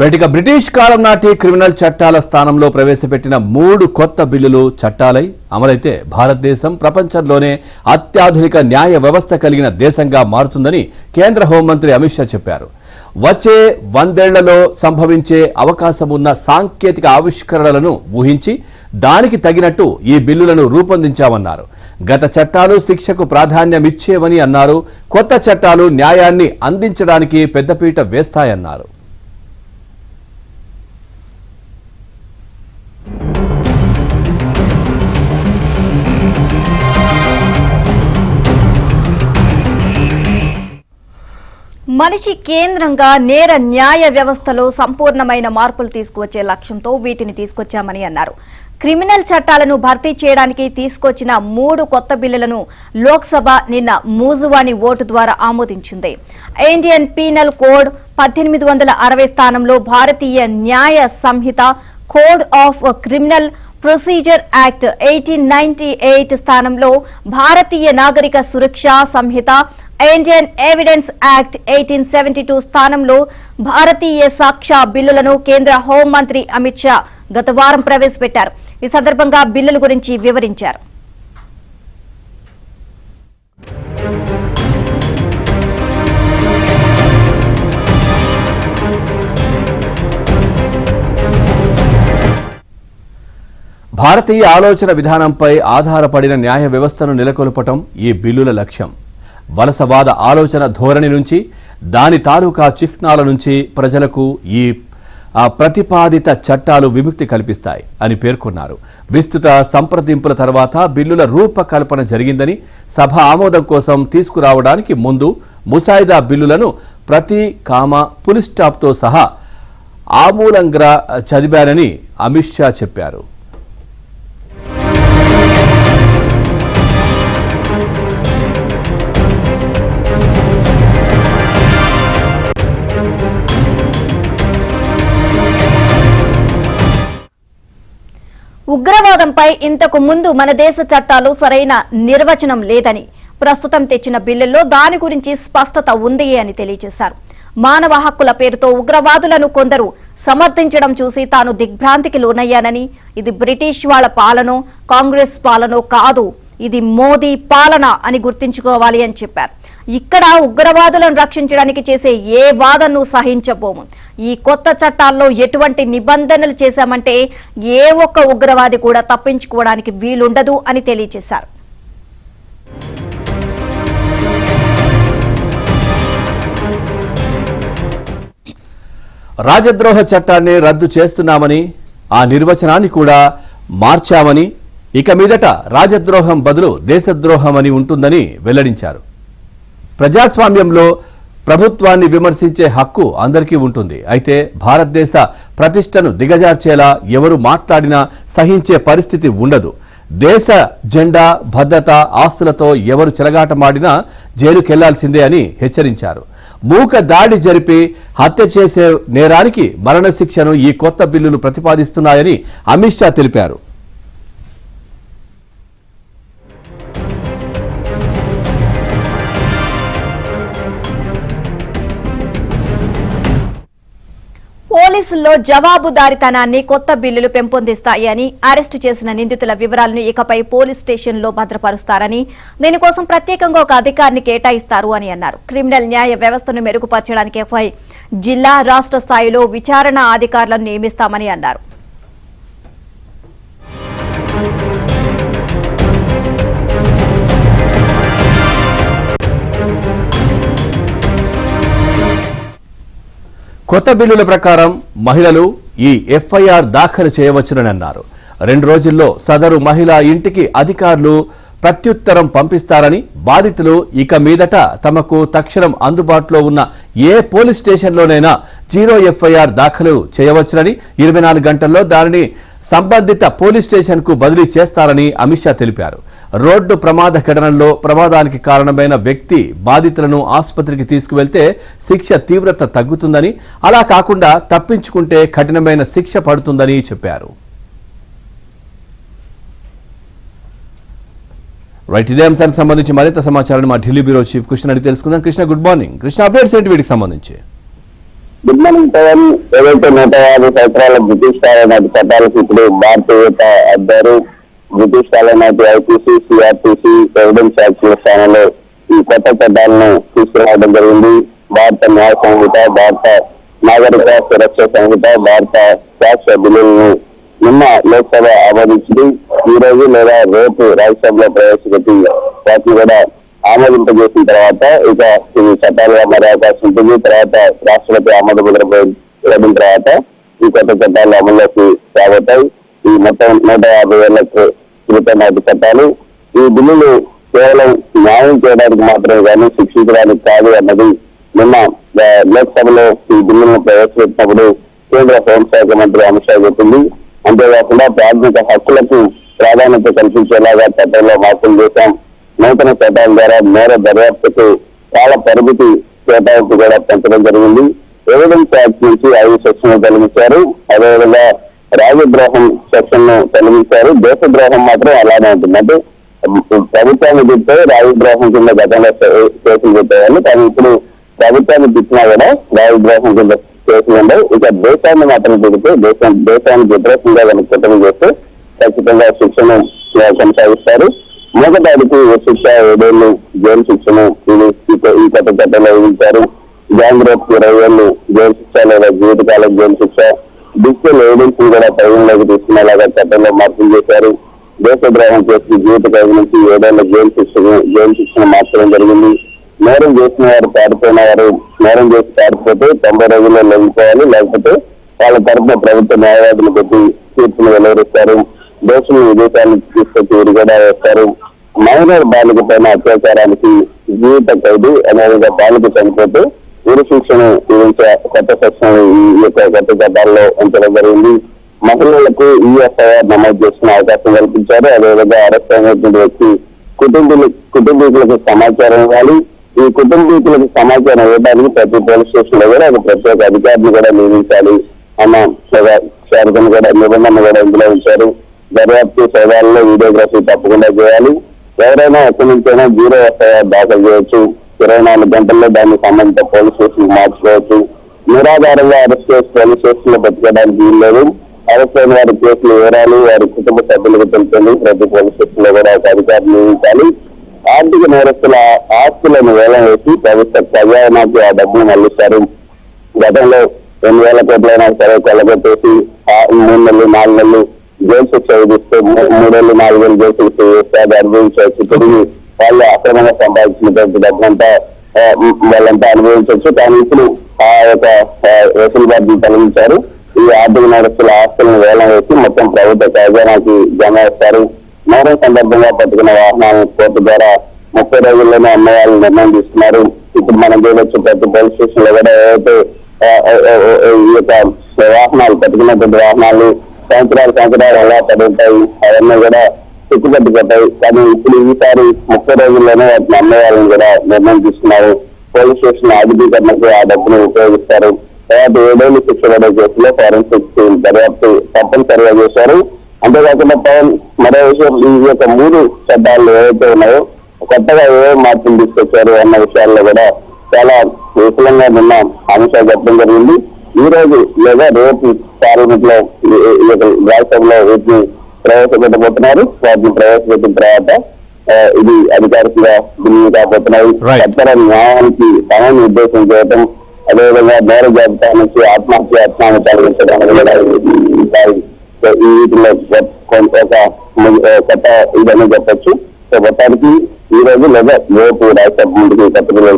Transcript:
ఇక బ్రిటిష్ కాలం నాటి క్రిమినల్ చట్టాల స్థానంలో ప్రవేశపెట్టిన 3 కొత్త బిల్లులు చట్టాలై అమలైతే భారతదేశం ప్రపంచంలోనే అత్యాధునిక న్యాయ వ్యవస్థ కలిగిన దేశంగా మారుతుందని కేంద్ర హోంమంత్రి అమిత్ షా చెప్పారు. వచ్చే 100 ఏళ్లలో సంభవించే అవకాశం ఉన్న సాంకేతిక ఆవిష్కరణలను ఊహించి దానికి తగినట్టు ఈ బిల్లులను రూపొందించామన్నారు. గత చట్టాలు శిక్షకు ప్రాధాన్యమిచ్చేవని అన్నారు. కొత్త చట్టాలు న్యాయాన్ని అందించడానికి పెద్దపీట వేస్తాయన్నారు. మనిషి కేంద్రంగా నేర న్యాయ వ్యవస్థలో సంపూర్ణమైన మార్పులు తీసుకువచ్చే లక్ష్యంతో వీటిని తీసుకొచ్చామని అన్నారు. క్రిమినల్ చట్టాలను భర్తీ చేయడానికి తీసుకొచ్చిన 3 కొత్త బిల్లులను లోక్సభ నిన్న మూజువాణి ఓటు ద్వారా ఆమోదించింది. ఇండియన్ పీనల్ కోడ్ 1860 స్థానంలో Bharatiya Nyaya Sanhita code of criminal procedure act 1898 స్థానంలో Bharatiya Nagarik Suraksha Sanhita Indian evidence act 1872 స్థానంలో భారతీయ సాక్ష్య బిల్లులను కేంద్ర హోంమంత్రి అమిత్ షా గత వారం ప్రవేశపెట్టారు. ఈ సందర్భంగా బిల్లుల గురించి వివరించారు. భారతీయ ఆలోచన విధానంపై ఆధారపడిన న్యాయ వ్యవస్థను నెలకొల్పటం ఈ బిల్లుల లక్ష్యం. వలసవాద ఆలోచన ధోరణి నుంచి దాని తాలూకా చిహ్నాల నుంచి ప్రజలకు ఈ ప్రతిపాదిత చట్టాలు విముక్తి కల్పిస్తాయి అని పేర్కొన్నారు. విస్తృత సంప్రదింపుల తర్వాత బిల్లుల రూపకల్పన జరిగిందని, సభ ఆమోదం కోసం తీసుకురావడానికి ముందు ముసాయిదా బిల్లులను ప్రతి పులి స్టాప్తో సహా ఆమూలంగా చదివారని అమిత్ షా చెప్పారు. ఉగ్రవాదంపై ఇంతకు ముందు మన దేశ చట్టాలు సరైన నిర్వచనం లేదని, ప్రస్తుతం తెచ్చిన బిల్లుల్లో దాని గురించి స్పష్టత ఉంది అని తెలియజేశారు. మానవ హక్కుల పేరుతో ఉగ్రవాదులను కొందరు సమర్థించడం చూసి తాను దిగ్భ్రాంతికి లోనయ్యానని, ఇది బ్రిటిష్ వాళ్ల పాలనో కాంగ్రెస్ పాలనో కాదు, ఇది మోదీ పాలన అని గుర్తుంచుకోవాలి అని చెప్పారు. ఇక్కడ ఉగ్రవాదులను రక్షించడానికి చేసే ఏ వాదనను సహించబోము. ఈ కొత్త చట్టాల్లో ఎటువంటి నిబంధనలు చేశామంటే ఏ ఒక్క ఉగ్రవాది కూడా తప్పించుకోవడానికి వీలుండదు అని తెలియజేశారు. రాజద్రోహ చట్టాన్ని రద్దు చేస్తున్నామని, ఆ నిర్వచనాన్ని కూడా మార్చామని, ఇక మీదట రాజద్రోహం బదులు దేశద్రోహం అని ఉంటుందని వెల్లడించారు. ప్రజాస్వామ్యంలో ప్రభుత్వాన్ని విమర్శించే హక్కు అందరికీ ఉంటుంది. అయితే భారతదేశ ప్రతిష్టను దిగజార్చేలా ఎవరు మాట్లాడినా సహించే పరిస్థితి ఉండదు. దేశ జెండా, భద్రత, ఆస్తులతో ఎవరు చెలగాటమాడినా జైలుకెళ్లాల్సిందే అని హెచ్చరించారు. మూక దాడి జరిపి హత్య చేసే నేరానికి మరణశిక్షను ఈ కొత్త బిల్లులు ప్రతిపాదిస్తున్నాయని అమిత్ షా తెలిపారు. పోలీసుల్లో జవాబుదారీతనాన్ని కొత్త బిల్లులు పెంపొందిస్తాయి అని, అరెస్టు చేసిన నిందితుల వివరాలను ఇకపై పోలీస్ స్టేషన్లో భద్రపరుస్తారని, దీనికోసం ప్రత్యేకంగా ఒక అధికారిని కేటాయిస్తారు అని అన్నారు. క్రిమినల్ న్యాయ వ్యవస్థను మెరుగుపరచడానికి జిల్లా, రాష్ట్ర స్థాయిలో విచారణ అధికారులను నియమిస్తామని అన్నారు. కొత్త బిల్లుల ప్రకారం మహిళలు ఈ ఎఫ్ఐఆర్ దాఖలు చేయవచ్చునని అన్నారు. 2 రోజుల్లో సదరు మహిళ ఇంటికి అధికారులు ప్రత్యుత్తరం పంపిస్తారని, బాధితులు ఇక మీదట తమకు తక్షణం అందుబాటులో ఉన్న ఏ పోలీస్ స్టేషన్లోనైనా 0 ఎఫ్ఐఆర్ దాఖలు చేయవచ్చునని, 24 గంటల్లో దానిని సంబంధిత పోలీస్ స్టేషన్కు బదిలీ చేస్తారని అమిత్ షా తెలిపారు. రోడ్డు ప్రమాద ఘటనల్లో ప్రమాదానికి కారణమైన వ్యక్తి బాధితులను ఆసుపత్రికి తీసుకువెళ్తే శిక్ష తీవ్రత తగ్గుతుందని, అలా కాకుండా తప్పించుకుంటే కఠినమైన శిక్ష పడుతుందని చెప్పారు. రైట్, ఇదే అంశానికి సంబంధించి మరింత సమాచారాన్ని మా ఢిల్లీ బ్యూరో చీఫ్ కృష్ణ అడిగి తెలుసుకుందాం. Krishna, good morning. Krishna, updates ఏంటి వీటికి సంబంధించి? Good morning Pavan. ఏదైతే 150 సంవత్సరాల బ్రిటిష్ కాలం నాటి చట్టాలకు ఇప్పుడు భారతీయత అద్దారు. బ్రిటిష్ కాలం నాటి ఐపీసీ, సిఆర్టీసీ, ఎవిడెన్స్ యాక్ట్ స్థానంలో ఈ కొత్త చట్టాలను తీసుకురావడం జరిగింది. భారత న్యాయ సంహిత, భారత నాగరిక సురక్ష సంహిత, భారత శాస్త్ర బిల్లులను నిన్న లోక్సభ ఆమోదించింది. ఈ రోజు లేదా రేపు రాజ్యసభలో ప్రవేశపెట్టి వాటిని కూడా ఆమోదింపజేసిన తర్వాత ఇక ఇవి చట్టాలుగా మారే అవకాశం ఉంటుంది. తర్వాత రాష్ట్రపతి ఆమోద ముద్ర వేయడం తర్వాత ఈ కొత్త చట్టాలు అమల్లోకి రాబోతాయి. ఈ మొత్తం 150 ఏళ్లకు క్రితం నాటి చట్టాలు. ఈ బిల్లులు కేవలం న్యాయం చేయడానికి మాత్రమే కానీ శిక్షించడానికి కాదు అన్నది నిన్న లోక్సభలో ఈ బిల్లులను ప్రవేశపెట్టినప్పుడు కేంద్ర హోంశాఖ మంత్రి అమిత్ షా చెప్పింది. అంతేకాకుండా ప్రాథమిక హక్కులకు ప్రాధాన్యత కల్పించేలాగా చట్టంలో మార్పులు చేశాం. నూతన చట్టాల ద్వారా నేర దర్యాప్తుకు చాలా పరిమితి కేటాయింపు కూడా పెంచడం జరిగింది. ఎవిడెన్స్ యాక్ట్ నుంచి 5 సెక్షన్లు తొలగించారు. అదేవిధంగా రాజద్రోహం సెక్షన్ ను తొలగించారు. దేశద్రోహం మాత్రం అలానే ఉంటుంది. అంటే ప్రభుత్వాన్ని తిట్టే రాజద్రోహం కింద గతంలో కేసులు పెట్టేవాళ్ళు, కానీ ఇప్పుడు ప్రభుత్వాన్ని తిట్టినా కూడా రాజద్రోహం కింద కేసులు ఉండవు. ఇక దేశాన్ని మాత్రం తిడితే దేశానికి వ్యతిరేకంగా కనుక కుట్రలు చేస్తే ఖచ్చితంగా శిక్షను కొనసాగిస్తారు. మూగదాడికి శిక్ష 7 ఏళ్లు జైలు శిక్షను ఈ కొత్త చట్టంలో విధించారు. గ్యాంగ్ రేప్ 20 ఏళ్లు జైలు శిక్ష లేదా జీవితకాలం జైలు శిక్ష. డిజిటల్ ఎవిడెన్స్ కూడా పరిగణలోకి తీసుకునేలాగా చట్టంలో మార్పులు చేశారు. దేశద్రోహం కేసుకు జీవిత ఖైదు నుంచి 7 ఏళ్ల జైలు శిక్షను మార్చడం జరిగింది. నేరం చేసిన వారు పారిపోయిన వారు నేరం చేసి పారిపోతే 90 రోజుల్లో లొంగిపోవాలి, లేకపోతే వాళ్ళ తరఫున ప్రభుత్వ న్యాయవాదులు పెట్టి తీర్పును వెలువరిస్తారు. దోషులను విదేశాలకు తీసుకొచ్చి ఉరి కూడా వేస్తారు. మైనర్ బాలిక పైన అత్యాచారానికి జీవిత ఖైదు, అదేవిధంగా బాలిక చనిపోతే ఉరి శిక్షను విధించే కొత్త సెక్షన్ ఈ యొక్క కొత్త చట్టాల్లో ఉంచడం జరిగింది. మహిళలకు ఈఎస్ఐఆర్ నమోదు చేసుకునే అవకాశం కల్పించారు. అదేవిధంగా అరెస్ట్ అయినటువంటి వ్యక్తి కుటుంబీకులకు సమాచారం ఇవ్వాలి. ఈ కుటుంబీకులకు సమాచారం ఇవ్వడానికి ప్రతి పోలీస్ స్టేషన్ లో కూడా ఒక ప్రత్యేక అధికారిని కూడా నియమించాలి అన్న షరతును కూడా నిబంధన కూడా ఇందులో ఉంచారు. దర్యాప్తు సోదాలలో వీడియోగ్రఫీ తప్పకుండా చేయాలి. ఎవరైనా ఎక్కడి నుంచైనా 0 ఎఫ్ఐఆర్ దాఖలు చేయొచ్చు. 24 గంటల్లో దానికి సంబంధిత పోలీస్ స్టేషన్ మార్చుకోవచ్చు. నిరాధారంగా అరెస్ట్ చేసి పోలీస్ స్టేషన్ లో బతికడానికి వీలు లేదు. అరెస్ట్ అయిన వారి కేసుల వివరాలు వారి కుటుంబ సభ్యులకు తెలిపింది ప్రతి పోలీస్ స్టేషన్ లో కూడా ఒక అధికారిని నియమించాలి. ఆర్థిక నేరస్తుల ఆస్తులను వేలం వేసి ప్రభుత్వ ఖజానాకి ఆ డబ్బును మళ్లిస్తారు. గతంలో 2,000 కోట్లైనా సరే కొల్లగొట్టేసి 3 నెలలు 4 నెలలు జైలు శిక్ష విధిస్తే 3 ఏళ్ళు 4 ఏళ్ళు జైలు శిక్ష వేస్తే అది అనుభవించవచ్చు. తిరిగి వాళ్ళు అక్రమంగా సంపాదించినటువంటి డబ్బంతా వాళ్ళంతా అనుభవించవచ్చు. కానీ ఇప్పుడు ఆ యొక్క వెసులుబాటును తొలగించారు. ఈ ఆర్థిక నేరస్తుల ఆస్తులను వేలం వేసి మొత్తం ప్రభుత్వ ఖజానాకి జమ వేస్తారు. నేరం సందర్భంగా పట్టుకున్న వాహనాలను కోర్టు ద్వారా 30 రోజుల్లోనే అమ్మేయాలని నిర్ణయం తీసుకున్నారు. ఇప్పుడు మనం చూడొచ్చు ప్రతి పోలీస్ స్టేషన్ లో కూడా ఏదైతే ఈ యొక్క వాహనాలు పట్టుకున్నటువంటి వాహనాలు సంవత్సరాలు ఎలా పడుతాయి అవన్నీ కూడా చెక్కుపట్టుకుంటాయి. కానీ ఇప్పుడు ఈసారి 30 రోజుల్లోనే వాటిని అమ్మేయాలని కూడా నిర్ణయం తీసుకున్నారు. పోలీస్ స్టేషన్ ఆధునీకరణకు ఆ డబ్బును ఉపయోగిస్తారు. తర్వాత 7 ఏళ్లు శిక్ష పడే కేసులో ఫారెన్సిక్ దర్యాప్తు తప్పనిసరిగా చేశారు. అంతేకాకుండా పవన్ మరో విషయం, ఈ యొక్క 3 చట్టాలు ఏవైతే ఉన్నాయో కొత్తగా ఏ మార్పులు తీసుకొచ్చారు అన్న విషయాల్లో కూడా చాలా విఫలంగా నిన్న అమిత్ షా చెప్పడం జరిగింది. ఈ రోజు లేదా రేపు పార్లమెంట్ లో రాజ్యసభలో వీటిని ప్రవేశపెట్టబోతున్నారు. వాటిని ప్రవేశపెట్టిన తర్వాత ఇది అధికారికంగా బిల్లు కాబోతున్నాయి. చట్టర న్యాయానికి పనులు నిర్దేశం చేయడం, అదేవిధంగా నేర జాబితా నుంచి ఆత్మహత్య తొలగించడం ఈ వీటిలో ఒక కొత్త ఇదని చెప్పొచ్చు. సో మొత్తానికి ఈ రోజు లేదా రేపు రాజ్యసభ ముందుకు కొత్త బిల్లు